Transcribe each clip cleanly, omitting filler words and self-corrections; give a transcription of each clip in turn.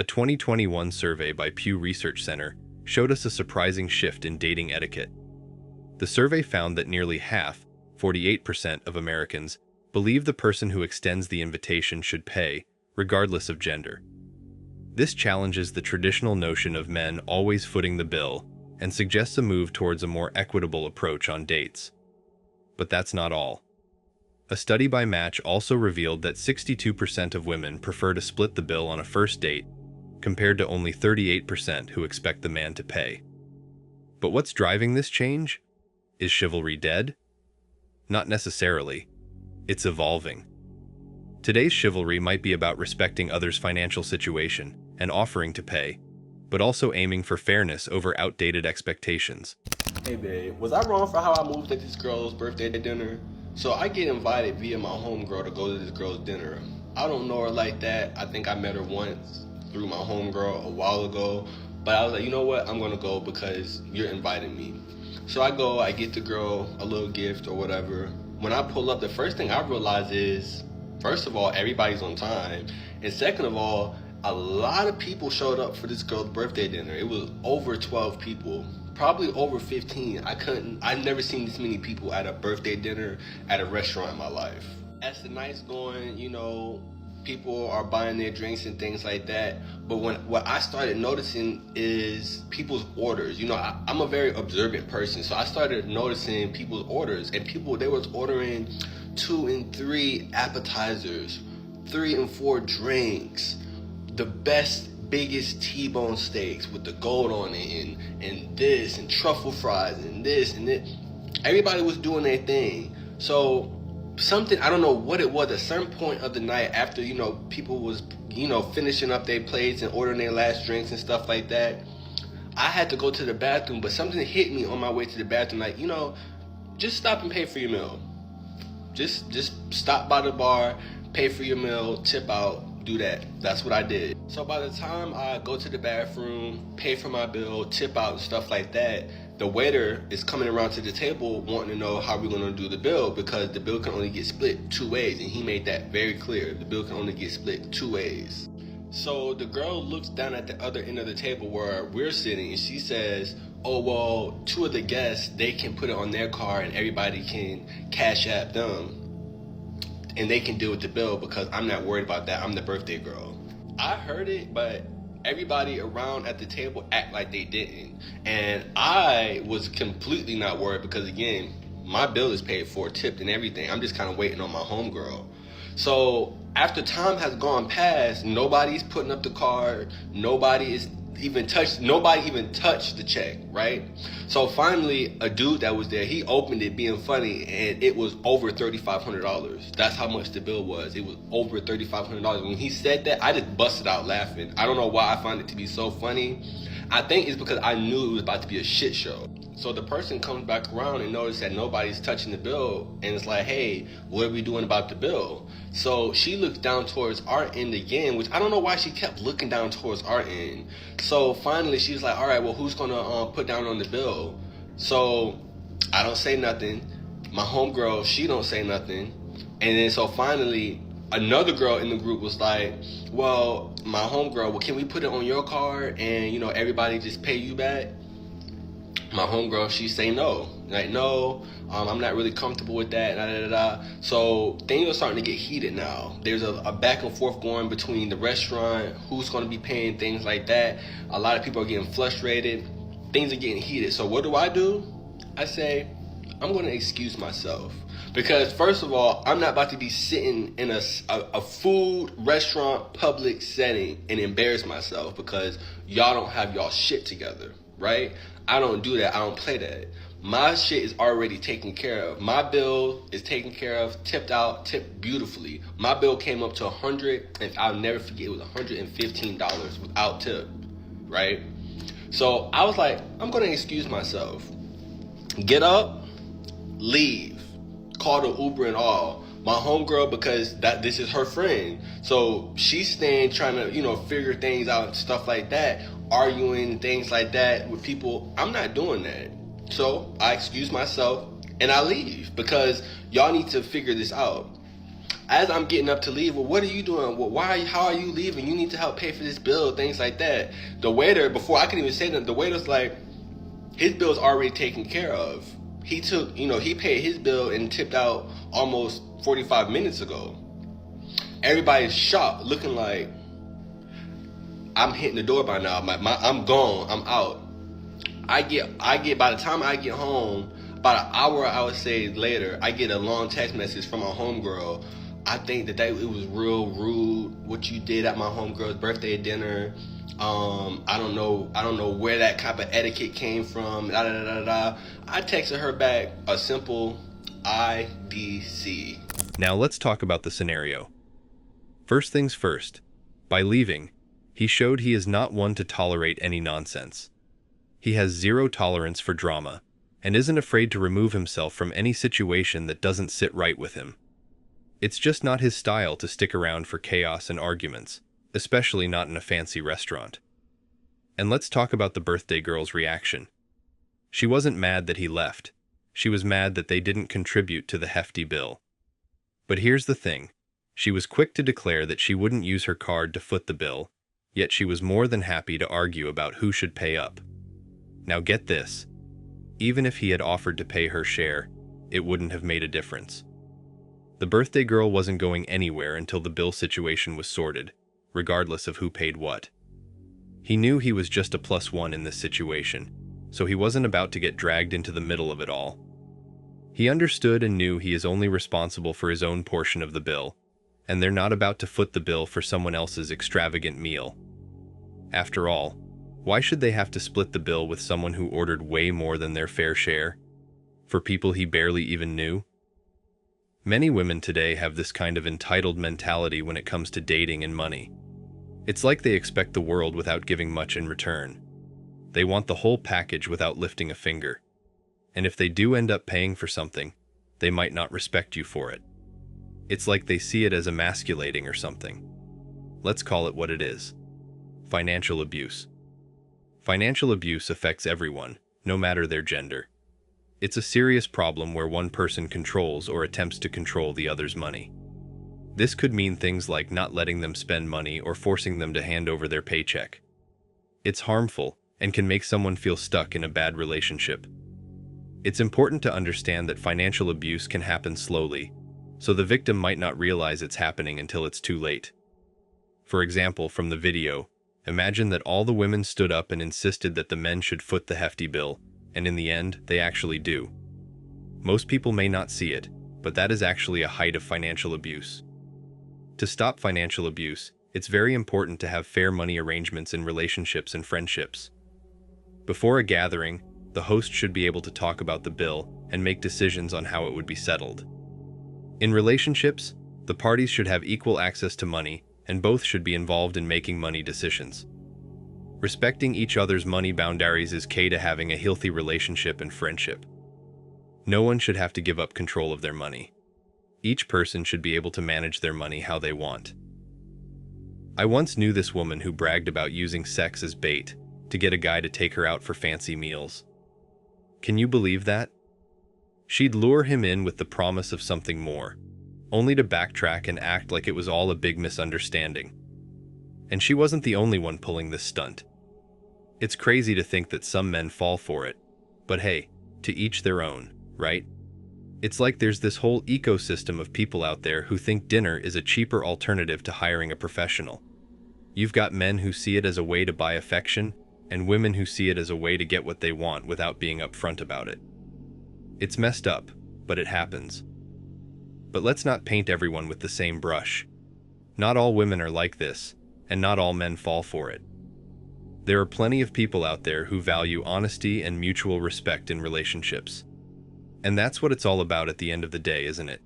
A 2021 survey by Pew Research Center showed us a surprising shift in dating etiquette. The survey found that nearly half, 48% of Americans, believe the person who extends the invitation should pay, regardless of gender. This challenges the traditional notion of men always footing the bill and suggests a move towards a more equitable approach on dates. But that's not all. A study by Match also revealed that 62% of women prefer to split the bill on a first date, compared to only 38% who expect the man to pay. But what's driving this change? Is chivalry dead? Not necessarily. It's evolving. Today's chivalry might be about respecting others' financial situation and offering to pay, but also aiming for fairness over outdated expectations. Hey babe, was I wrong for how I moved at this girl's birthday dinner? So I get invited via my homegirl to go to this girl's dinner. I don't know her like that. I think I met her once through my homegirl a while ago. But I was like, you know what? I'm gonna go because you're inviting me. So I go, I get the girl a little gift or whatever. When I pull up, the first thing I realize is, first of all, everybody's on time. And second of all, a lot of people showed up for this girl's birthday dinner. It was over 12 people. Probably over 15. I've never seen this many people at a birthday dinner at a restaurant in my life. As the night's going, people are buying their drinks and things like that. But what I started noticing is people's orders. I'm a very observant person, so I started noticing people's orders. And they was ordering 2 and 3 appetizers, 3 and 4 drinks, the best biggest T-bone steaks with the gold on it and this and truffle fries and this and it. Everybody was doing their thing. So something, I don't know what it was, at some point of the night after, people was, finishing up their plates and ordering their last drinks and stuff like that, I had to go to the bathroom, but something hit me on my way to the bathroom, like, just stop and pay for your meal. Just stop by the bar, pay for your meal, tip out, do that. That's what I did. So by the time I go to the bathroom, pay for my bill, tip out and stuff like that, the waiter is coming around to the table wanting to know how we're going to do the bill, because the bill can only get split 2 ways, and he made that very clear. The bill can only get split 2 ways. So the girl looks down at the other end of the table where we're sitting, and she says, oh, well, 2 of the guests, they can put it on their card and everybody can cash app them and they can deal with the bill because I'm not worried about that. I'm the birthday girl. I heard it, but everybody around at the table act like they didn't. And I was completely not worried because, again, my bill is paid for, tipped and everything. I'm just kind of waiting on my homegirl. So after time has gone past, nobody's putting up the card. Nobody even touched the check, right? So finally, a dude that was there, he opened it being funny, and it was over $3,500. That's how much the bill was. It was over $3,500. When he said that, I just busted out laughing. I don't know why I find it to be so funny. I think it's because I knew it was about to be a shit show. So the person comes back around and notices that nobody's touching the bill, and it's like, hey, what are we doing about the bill? So she looks down towards our end again, which I don't know why she kept looking down towards our end. So finally she's like, all right, well, who's gonna put down on the bill? So I don't say nothing. My homegirl, she don't say nothing. And then so finally another girl in the group was like, well, my homegirl, well, can we put it on your card and, everybody just pay you back? My homegirl, she say no. Like, no, I'm not really comfortable with that, So things are starting to get heated now. There's a back and forth going between the restaurant, who's going to be paying, things like that. A lot of people are getting frustrated. Things are getting heated. So what do? I say, I'm going to excuse myself. Because first of all, I'm not about to be sitting in a food restaurant public setting and embarrass myself because y'all don't have y'all shit together, right? I don't do that. I don't play that. My shit is already taken care of. My bill is taken care of, tipped out, tipped beautifully. My bill came up to $100, and I'll never forget, it was $115 without tip, right? So I was like, I'm going to excuse myself. Get up, leave, call the Uber and all. My homegirl, because this is her friend, so she's staying trying to, figure things out and stuff like that, arguing things like that with people. I'm not doing that. So I excuse myself and I leave because y'all need to figure this out. As I'm getting up to leave, well, what are you doing? Well, how are you leaving? You need to help pay for this bill, things like that. The waiter, before I could even say that, the waiter's like, his bill's already taken care of. He took, he paid his bill and tipped out almost 45 minutes ago. Everybody's shocked, looking like, I'm hitting the door by now. I'm gone. I'm out. I get. By the time I get home, about an hour, I would say later, I get a long text message from my homegirl. I think that it was real rude what you did at my homegirl's birthday dinner. I don't know where that type of etiquette came from. Da, da, da, da, da. I texted her back a simple IDC. Now let's talk about the scenario. First things first, by leaving, he showed he is not one to tolerate any nonsense. He has zero tolerance for drama, and isn't afraid to remove himself from any situation that doesn't sit right with him. It's just not his style to stick around for chaos and arguments, especially not in a fancy restaurant. And let's talk about the birthday girl's reaction. She wasn't mad that he left. She was mad that they didn't contribute to the hefty bill. But here's the thing. She was quick to declare that she wouldn't use her card to foot the bill, yet she was more than happy to argue about who should pay up. Now get this. Even if he had offered to pay her share, it wouldn't have made a difference. The birthday girl wasn't going anywhere until the bill situation was sorted, regardless of who paid what. He knew he was just a +1 in this situation, so he wasn't about to get dragged into the middle of it all. He understood and knew he is only responsible for his own portion of the bill, and they're not about to foot the bill for someone else's extravagant meal. After all, why should they have to split the bill with someone who ordered way more than their fair share? For people he barely even knew? Many women today have this kind of entitled mentality when it comes to dating and money. It's like they expect the world without giving much in return. They want the whole package without lifting a finger. And if they do end up paying for something, they might not respect you for it. It's like they see it as emasculating or something. Let's call it what it is. Financial abuse. Financial abuse affects everyone, no matter their gender. It's a serious problem where one person controls or attempts to control the other's money. This could mean things like not letting them spend money or forcing them to hand over their paycheck. It's harmful and can make someone feel stuck in a bad relationship. It's important to understand that financial abuse can happen slowly, so the victim might not realize it's happening until it's too late. For example, from the video, imagine that all the women stood up and insisted that the men should foot the hefty bill, and in the end, they actually do. Most people may not see it, but that is actually a height of financial abuse. To stop financial abuse, it's very important to have fair money arrangements in relationships and friendships. Before a gathering, the host should be able to talk about the bill and make decisions on how it would be settled. In relationships, the parties should have equal access to money, and both should be involved in making money decisions. Respecting each other's money boundaries is key to having a healthy relationship and friendship. No one should have to give up control of their money. Each person should be able to manage their money how they want. I once knew this woman who bragged about using sex as bait to get a guy to take her out for fancy meals. Can you believe that? She'd lure him in with the promise of something more, only to backtrack and act like it was all a big misunderstanding. And she wasn't the only one pulling this stunt. It's crazy to think that some men fall for it, but hey, to each their own, right? It's like there's this whole ecosystem of people out there who think dinner is a cheaper alternative to hiring a professional. You've got men who see it as a way to buy affection, and women who see it as a way to get what they want without being upfront about it. It's messed up, but it happens. But let's not paint everyone with the same brush. Not all women are like this, and not all men fall for it. There are plenty of people out there who value honesty and mutual respect in relationships. And that's what it's all about at the end of the day, isn't it?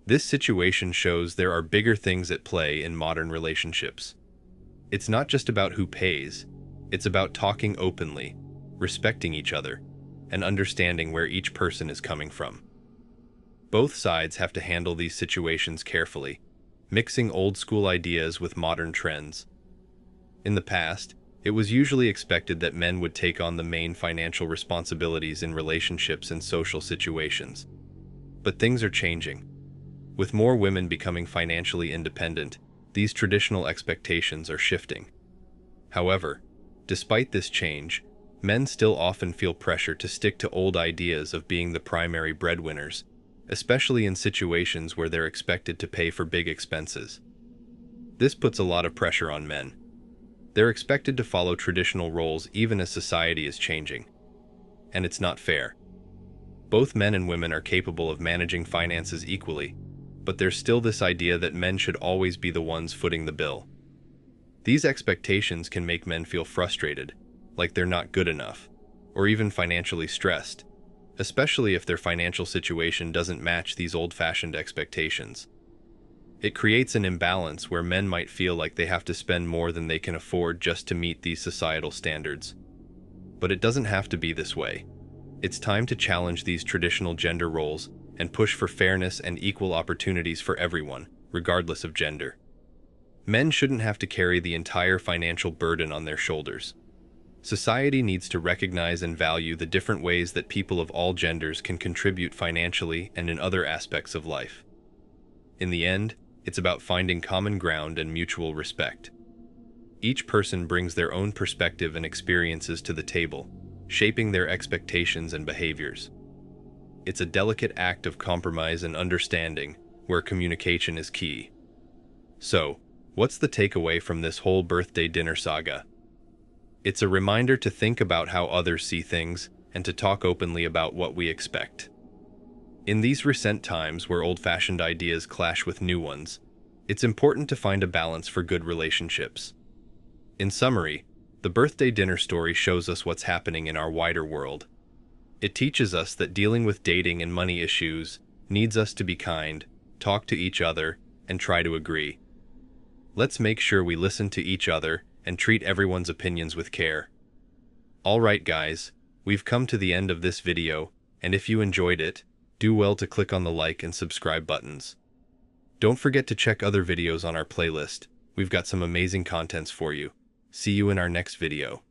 This situation shows there are bigger things at play in modern relationships. It's not just about who pays, it's about talking openly, respecting each other, and understanding where each person is coming from. Both sides have to handle these situations carefully, mixing old school ideas with modern trends. In the past, it was usually expected that men would take on the main financial responsibilities in relationships and social situations. But things are changing. With more women becoming financially independent, these traditional expectations are shifting. However, despite this change, men still often feel pressure to stick to old ideas of being the primary breadwinners, especially in situations where they're expected to pay for big expenses. This puts a lot of pressure on men. They're expected to follow traditional roles even as society is changing. And it's not fair. Both men and women are capable of managing finances equally, but there's still this idea that men should always be the ones footing the bill. These expectations can make men feel frustrated, like they're not good enough, or even financially stressed, especially if their financial situation doesn't match these old-fashioned expectations. It creates an imbalance where men might feel like they have to spend more than they can afford just to meet these societal standards. But it doesn't have to be this way. It's time to challenge these traditional gender roles and push for fairness and equal opportunities for everyone, regardless of gender. Men shouldn't have to carry the entire financial burden on their shoulders. Society needs to recognize and value the different ways that people of all genders can contribute financially and in other aspects of life. In the end, it's about finding common ground and mutual respect. Each person brings their own perspective and experiences to the table, shaping their expectations and behaviors. It's a delicate act of compromise and understanding, where communication is key. So, what's the takeaway from this whole birthday dinner saga? It's a reminder to think about how others see things and to talk openly about what we expect. In these recent times where old-fashioned ideas clash with new ones, it's important to find a balance for good relationships. In summary, the birthday dinner story shows us what's happening in our wider world. It teaches us that dealing with dating and money issues needs us to be kind, talk to each other, and try to agree. Let's make sure we listen to each other and treat everyone's opinions with care. Alright guys, we've come to the end of this video, and if you enjoyed it, do well to click on the like and subscribe buttons. Don't forget to check other videos on our playlist. We've got some amazing contents for you. See you in our next video.